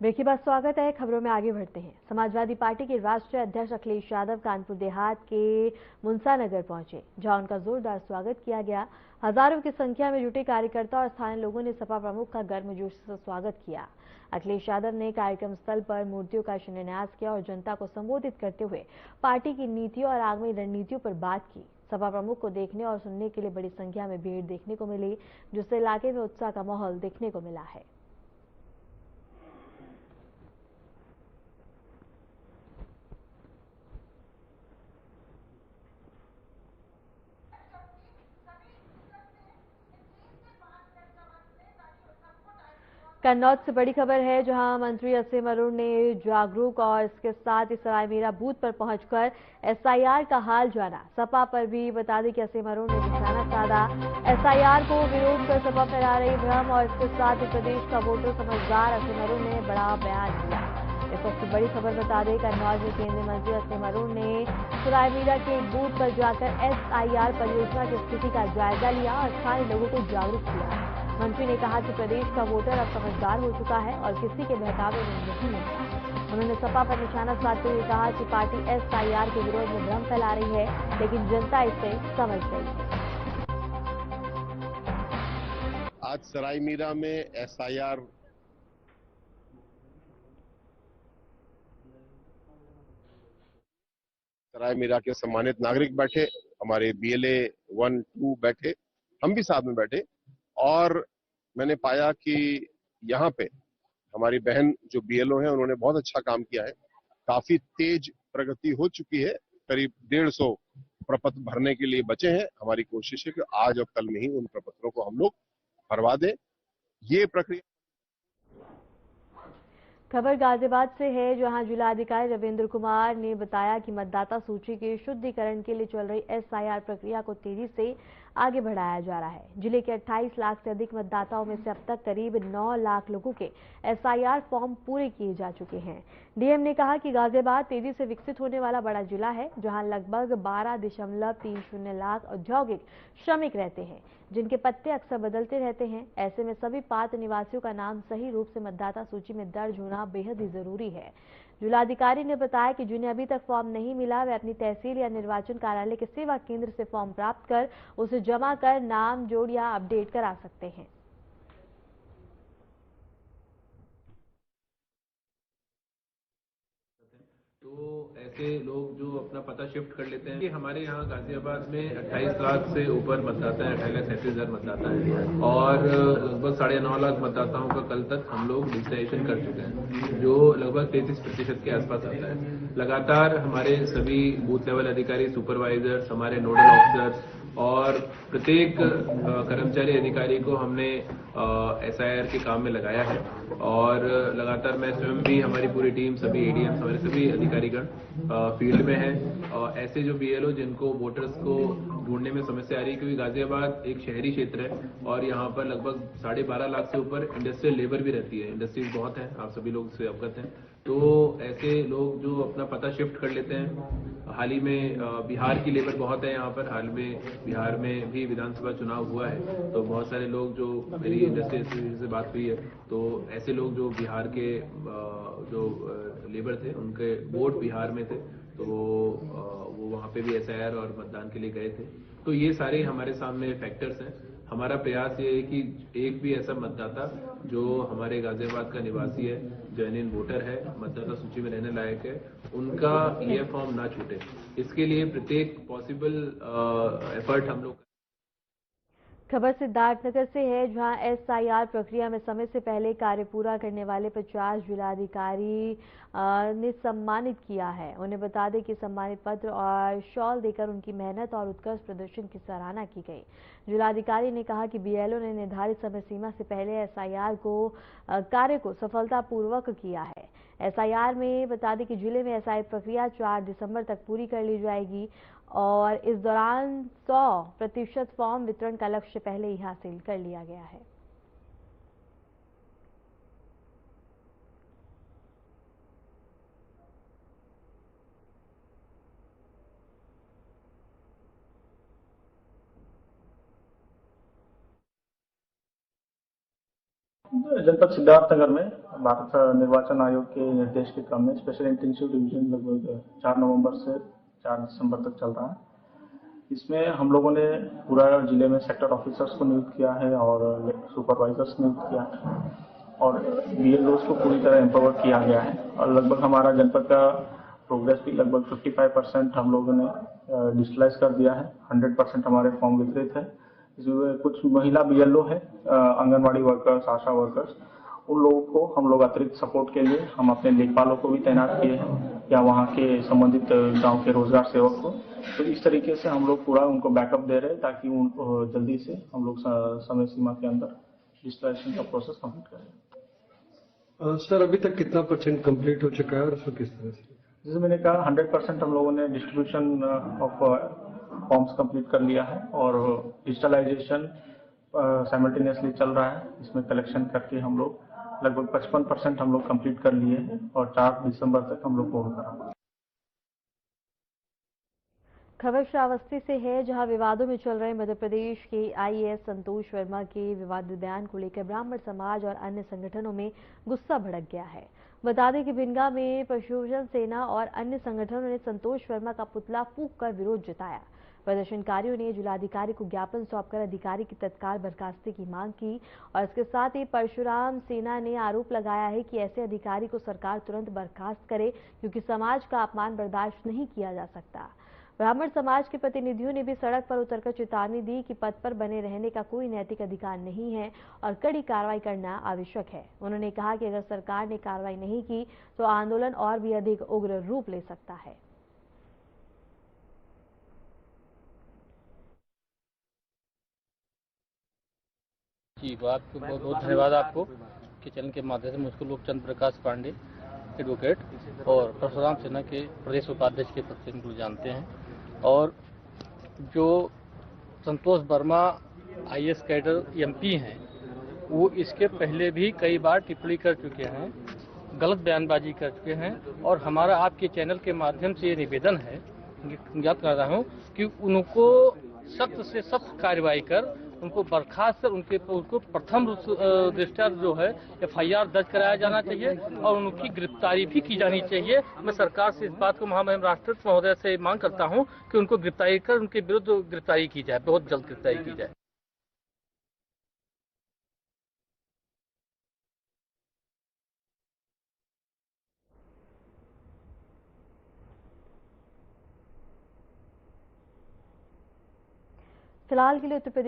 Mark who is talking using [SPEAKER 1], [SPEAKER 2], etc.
[SPEAKER 1] Break के बाद स्वागत है। खबरों में आगे बढ़ते हैं। समाजवादी पार्टी के राष्ट्रीय अध्यक्ष अखिलेश यादव कानपुर देहात के मुंसा नगर पहुंचे, जहां उनका जोरदार स्वागत किया गया। हजारों की संख्या में जुटे कार्यकर्ता और स्थानीय लोगों ने सपा प्रमुख का गर्मजोशी से स्वागत किया। अखिलेश यादव ने कार्यक्रम स्थल पर मूर्तियों का शिलान्यास किया और जनता को संबोधित करते हुए पार्टी की नीतियों और आगामी रणनीतियों पर बात की। सपा प्रमुख को देखने और सुनने के लिए बड़ी संख्या में भीड़ देखने को मिली, जिससे इलाके में उत्साह का माहौल देखने को मिला है। कन्नौज से बड़ी खबर है, जहां मंत्री असीम अरुण ने जागरूक और इसके साथ ही सरायमीरा बूथ पर पहुंचकर एसआईआर का हाल जाना। सपा पर भी बता दें कि असीम अरुण ने निशाना साधा। एसआईआर को विरोध कर सपा फैला रही भ्रम और इसके साथ ही प्रदेश का वोटर समझदार असीम अरुण ने बड़ा बयान दिया। इस वक्त की बड़ी खबर बता दें, कन्नौज में केंद्रीय मंत्री असीम अरुण ने सरायमीरा के एक बूथ पर जाकर एसआईआर परियोजना की स्थिति का जायजा लिया और स्थानीय लोगों को जागरूक किया। मंत्री ने कहा कि प्रदेश का वोटर अब समझदार हो चुका है और किसी के बहकावे में नहीं मिलता। उन्होंने सपा पर निशाना साधते हुए कहा कि पार्टी एसआईआर के विरोध में भ्रम फैला रही है, लेकिन जनता इसे समझ गई है।
[SPEAKER 2] आज सरायमीरा में एसआईआर सरायमीरा के सम्मानित नागरिक बैठे, हमारे बीएलए 1, 2 बैठे, हम भी साथ में बैठे और मैंने पाया कि यहाँ पे हमारी बहन जो बीएलओ है उन्होंने बहुत अच्छा काम किया है। काफी तेज प्रगति हो चुकी है। करीब 150 प्रपत्र भरने के लिए बचे हैं। हमारी कोशिश है कि आज और कल में ही उन प्रपत्रों को हम लोग भरवा दें। ये प्रक्रिया
[SPEAKER 1] खबर गाजियाबाद से है, जहां जिलाधिकारी रविंद्र कुमार ने बताया कि मतदाता सूची के शुद्धिकरण के लिए चल रही एसआईआर प्रक्रिया को तेजी से आगे बढ़ाया जा रहा है। जिले के 28 लाख से अधिक मतदाताओं में से अब तक करीब 9 लाख लोगों के एसआईआर फॉर्म पूरे किए जा चुके हैं। डीएम ने कहा कि गाजियाबाद तेजी से विकसित होने वाला बड़ा जिला है, जहां लगभग 12.30 लाख औद्योगिक श्रमिक रहते हैं, जिनके पत्ते अक्सर बदलते रहते हैं। ऐसे में सभी पात्र निवासियों का नाम सही रूप से मतदाता सूची में दर्ज होना बेहद ही जरूरी है। जिलाधिकारी ने बताया कि जिन्हें अभी तक फॉर्म नहीं मिला, वे अपनी तहसील या निर्वाचन कार्यालय के सेवा केंद्र से फॉर्म प्राप्त कर उसे जमा कर नाम जोड़ या अपडेट करा सकते हैं।
[SPEAKER 3] तो ऐसे लोग जो अपना पता शिफ्ट कर लेते हैं कि हमारे यहाँ गाजियाबाद में 28 लाख से ऊपर मतदाता है, 28,37,000 मतदाता है और लगभग 9.5 लाख मतदाताओं का कल तक हम लोग डिजिटाइजेशन कर चुके हैं, जो लगभग 33% के आसपास आता है। लगातार हमारे सभी बूथ लेवल अधिकारी, सुपरवाइजर्स, हमारे नोडल ऑफिसर्स और प्रत्येक कर्मचारी अधिकारी को हमने एसआईआर के काम में लगाया है और लगातार मैं स्वयं भी, हमारी पूरी टीम, सभी एडीएम, हमारे सभी अधिकारीगण फील्ड में हैं और ऐसे जो बीएलओ जिनको वोटर्स को ढूंढने में समस्या आ रही है, क्योंकि गाजियाबाद एक शहरी क्षेत्र है और यहाँ पर लगभग 12.5 लाख से ऊपर इंडस्ट्रियल लेबर भी रहती है। इंडस्ट्रीज बहुत है, आप सभी लोग इससे अवगत हैं। तो ऐसे लोग जो अपना पता शिफ्ट कर लेते हैं, हाल ही में बिहार की लेबर बहुत है यहाँ पर। हाल में बिहार में भी विधानसभा चुनाव हुआ है, तो बहुत सारे लोग जो मेरी इंडस्ट्री से बात हुई है, तो ऐसे लोग जो बिहार के जो लेबर थे, उनके वोट बिहार में थे, तो वो वहाँ पे भी एसआईआर और मतदान के लिए गए थे। तो ये सारे हमारे सामने फैक्टर्स हैं। हमारा प्रयास ये है कि एक भी ऐसा मतदाता जो हमारे गाजियाबाद का निवासी है, जेन्युइन वोटर है, मतदाता सूची में रहने लायक है, उनका ये फॉर्म ना छूटे, इसके लिए प्रत्येक पॉसिबल एफर्ट हम लोग।
[SPEAKER 1] खबर सिद्धार्थनगर से है, जहां एसआईआर प्रक्रिया में समय से पहले कार्य पूरा करने वाले 50 जिलाधिकारी ने सम्मानित किया है। उन्हें बता दें कि सम्मानित पत्र और शॉल देकर उनकी मेहनत और उत्कृष्ट प्रदर्शन की सराहना की गई। जिलाधिकारी ने कहा कि बीएलओ ने निर्धारित समय सीमा से पहले एसआईआर को कार्य को सफलतापूर्वक किया है। एसआईआर में बता दें कि जिले में एसआईआर प्रक्रिया 4 दिसंबर तक पूरी कर ली जाएगी और इस दौरान 100% फॉर्म वितरण का लक्ष्य पहले ही हासिल कर लिया गया है।
[SPEAKER 4] जनपद सिद्धार्थनगर में भारत निर्वाचन आयोग के निर्देश के क्रम में स्पेशल इंटेंसिव डिवीजन लगभग 4 नवंबर से 4 दिसंबर तक चल रहा है। इसमें हम लोगों ने पूरा जिले में सेक्टर ऑफिसर्स को नियुक्त किया है और सुपरवाइजर्स नियुक्त किया है और बीएलओस को पूरी तरह एम्पावर किया गया है और लगभग हमारा जनपद का प्रोग्रेस भी लगभग 55% हम लोगों ने डिजिटलाइज कर दिया है। 100% हमारे फॉर्म वितरित है। इसमें कुछ महिला बीएलओ है, आंगनबाड़ी वर्कर्स, आशा वर्कर्स, उन लोगों को हम लोग अतिरिक्त सपोर्ट के लिए हम अपने लेखपालों को भी तैनात किए हैं या वहाँ के संबंधित गांव के रोजगार सेवक को। तो इस तरीके से हम लोग पूरा उनको बैकअप दे रहे हैं ताकि उनको जल्दी से हम लोग समय सीमा के अंदर डिजिटलाइजेशन का प्रोसेस कंप्लीट करें।
[SPEAKER 5] सर, अभी तक कितना % कंप्लीट हो चुका है और उसको किस तरह से?
[SPEAKER 4] जैसे मैंने कहा 100% हम लोगों ने डिस्ट्रीब्यूशन ऑफ फॉर्म्स कंप्लीट कर लिया है और डिजिटलाइजेशन साइमल्टेनियसली चल रहा है। इसमें कलेक्शन करके हम लोग लगभग 55% हम लोग कंप्लीट कर लिए हैं और 4 दिसंबर तक हम लोग पूर्ण करेंगे।
[SPEAKER 1] खबर श्रावस्ती से है, जहां विवादों में चल रहे मध्य प्रदेश के आईएएस संतोष वर्मा के विवादित बयान को लेकर ब्राह्मण समाज और अन्य संगठनों में गुस्सा भड़क गया है। बता दें कि भिनगा में पशुधन सेना और अन्य संगठनों ने संतोष वर्मा का पुतला फूंककर विरोध जताया। प्रदर्शनकारियों ने जिलाधिकारी को ज्ञापन सौंपकर अधिकारी की तत्काल बर्खास्ती की मांग की और इसके साथ ही परशुराम सेना ने आरोप लगाया है कि ऐसे अधिकारी को सरकार तुरंत बर्खास्त करे, क्योंकि समाज का अपमान बर्दाश्त नहीं किया जा सकता। ब्राह्मण समाज के प्रतिनिधियों ने भी सड़क पर उतरकर चेतावनी दी कि पद पर बने रहने का कोई नैतिक अधिकार नहीं है और कड़ी कार्रवाई करना आवश्यक है। उन्होंने कहा कि अगर सरकार ने कार्रवाई नहीं की तो आंदोलन और भी अधिक उग्र रूप ले सकता है।
[SPEAKER 6] जी, आपको बहुत बहुत धन्यवाद आपको कि चैनल के माध्यम से मुझको लोग चंद्र प्रकाश पांडे एडवोकेट और परशुराम सेना के प्रदेश उपाध्यक्ष के पद से इनको जानते हैं। और जो संतोष वर्मा आईएएस कैडर एमपी हैं, वो इसके पहले भी कई बार टिप्पणी कर चुके हैं, गलत बयानबाजी कर चुके हैं और हमारा आपके चैनल के माध्यम से ये निवेदन है, ज्ञात कर रहा हूँ कि उनको सख्त से सख्त कार्रवाई कर उनको बर्खास्त कर उनको प्रथम दृष्टया जो है एफआईआर दर्ज कराया जाना चाहिए और उनकी गिरफ्तारी भी की जानी चाहिए। मैं सरकार से इस बात को महामहिम राष्ट्रपति महोदय से मांग करता हूं कि उनको गिरफ्तारी कर उनके विरुद्ध गिरफ्तारी की जाए, बहुत जल्द गिरफ्तारी की जाए।
[SPEAKER 1] फिलहाल के लिए उत्तर प्रदेश